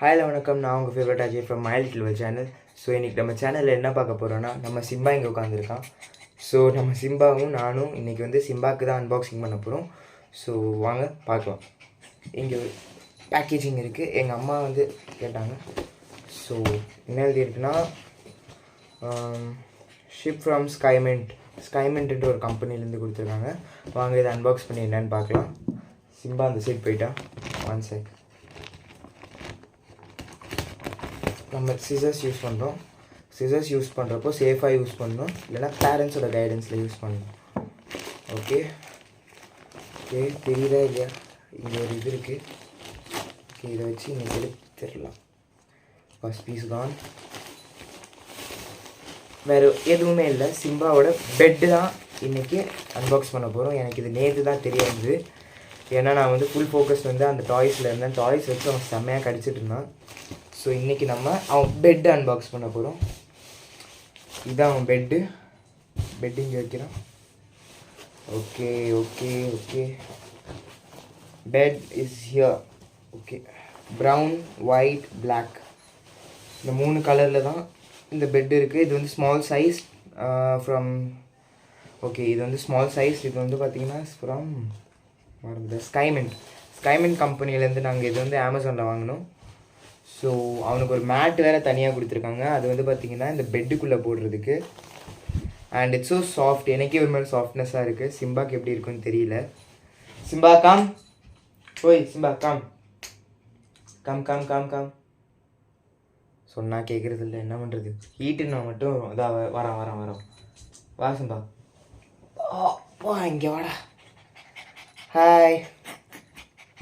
Hi வணக்கம், நான் உங்கள் favourite Ajay from my little channel. So இன்றைக்கி நம்ம சேனலில் என்ன பார்க்க போகிறோன்னா, நம்ம சிம்பா இங்கே உட்காந்துருக்கான். ஸோ நம்ம சிம்பாவும் நானும் இன்றைக்கி வந்து சிம்பாவுக்கு தான் அன்பாக்சிங் பண்ண போகிறோம். ஸோ வாங்க பார்க்கலாம். இங்கே ஒரு பேக்கேஜிங் இருக்குது. எங்கள் அம்மா வந்து கேட்டாங்க. ஸோ என்ன எழுதியிருக்குன்னா, ஷிப் ஃப்ரம் ஸ்கைமெண்ட்ன்ற ஒரு கம்பெனிலேருந்து கொடுத்துருக்காங்க. வாங்க இதை அன்பாக்ஸ் பண்ணி என்னென்னு பார்க்கலாம். சிம்பா அந்த சைட் போயிட்டான். One check. நம்ம சிசர்ஸ் யூஸ் பண்ணுறோம். சிசர்ஸ் யூஸ் பண்ணுறப்போ சேஃபாக யூஸ் பண்ணணும், இல்லைனா பேரண்ட்ஸோட கைடன்ஸில் யூஸ் பண்ணணும். ஓகே ஓகே, தெரியுதா இல்லையா? இங்கே ஒரு இது இருக்குது. ஓகே, இதை வச்சு இன்றைக்கி எடுத்துடலாம். ஃபஸ்ட் பீஸ் தான், வேறு எதுவுமே இல்லை. சிம்பாவோட பெட்டு தான் இன்றைக்கி அன்பாக்ஸ் பண்ண போகிறோம். எனக்கு இது நேற்று தான் தெரியாது. ஏன்னா நான் வந்து ஃபுல் ஃபோக்கஸ் வந்து அந்த டாய்ஸில் இருந்தேன். டாய்ஸ் வச்சு அவன் செம்மையாக கடிச்சிட்டு இருந்தான். ஸோ இன்றைக்கி நம்ம அவன் பெட்டு அன்பாக்ஸ் பண்ண போகிறோம். இதுதான் அவன் பெட்டு இங்கே வைக்கிறான். Okay okay okay, bed is here. Okay, brown, white, black, இந்த 3 கலரில் தான் இந்த பெட் இருக்குது. இது வந்து ஸ்மால் சைஸ் ஃப்ரம் இது வந்து ஸ்மால் சைஸ். இது வந்து பார்த்திங்கன்னா ஃப்ரம் ஸ்கைமெண்ட் கம்பெனிலேருந்து நாங்கள் இது வந்து அமேசானில் வாங்கினோம். ஸோ அவனுக்கு ஒரு மேட் வேறு தனியாக கொடுத்துருக்காங்க. அது வந்து பார்த்திங்கன்னா இந்த பெட்டுக்குள்ளே போடுறதுக்கு. And it's so soft. எனக்கே ஒரு மாதிரி சாஃப்ட்னஸாக இருக்குது. சிம்பாக்கு எப்படி இருக்குன்னு தெரியல. சிம்பா கம், ஓய் Simba come come come come come. சொன்னால் கேட்குறது இல்லை, என்ன பண்ணுறது? ஹீட்டுன்னா மட்டும் இதாக வரோம். வா சிம்பா, வா இங்கே வாடா. ஹாய்.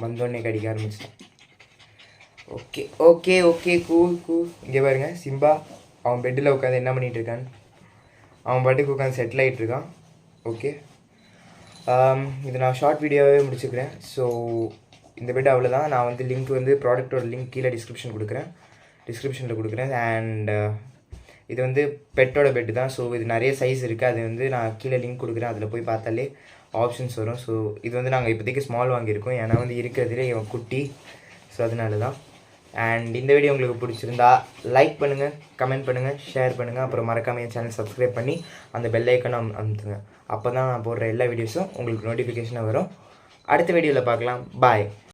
வந்தோடனே கடிக்க ஆரம்பிச்சிட்டேன். Okay okay okay, cool. இங்கே பாருங்க, சிம்பா அவன் பெட்டில் உட்காந்து என்ன பண்ணிகிட்டு இருக்கான். அவன் பாட்டுக்கு உட்காந்து செட்டில் ஆகிட்டு இருக்கான். ஓகே, இது நான் ஷார்ட் வீடியோவே முடிச்சுக்கிறேன். ஸோ இந்த பெட் அவ்வளோதான். நான் வந்து லிங்க் வந்து ப்ராடக்டோட லிங்க் கீழே டிஸ்கிரிப்ஷனில் கொடுக்குறேன். அண்ட் இது வந்து பெட்டோட பெட்டு தான். ஸோ இது நிறைய சைஸ் இருக்குது. அது வந்து நான் கீழே லிங்க் கொடுக்குறேன். அதில் போய் பார்த்தாலே ஆப்ஷன்ஸ் வரும். ஸோ இது வந்து நாங்கள் இப்போதைக்கு ஸ்மால் வாங்கியிருக்கோம். ஏன்னா வந்து இருக்கிறதுலே இவன் குட்டி. ஸோ அதனால தான். அண்ட் இந்த வீடியோ உங்களுக்கு பிடிச்சிருந்தா லைக் பண்ணுங்கள், கமெண்ட் பண்ணுங்கள், ஷேர் பண்ணுங்கள். அப்புறம் மறக்காமல் என் சேனல் சப்ஸ்கிரைப் பண்ணி அந்த பெல் ஐக்கனை அமுத்துங்க. அப்போ தான் நான் போடுற எல்லா வீடியோஸும் உங்களுக்கு நோட்டிஃபிகேஷனாக வரும். அடுத்த வீடியோவில் பார்க்கலாம். பாய்.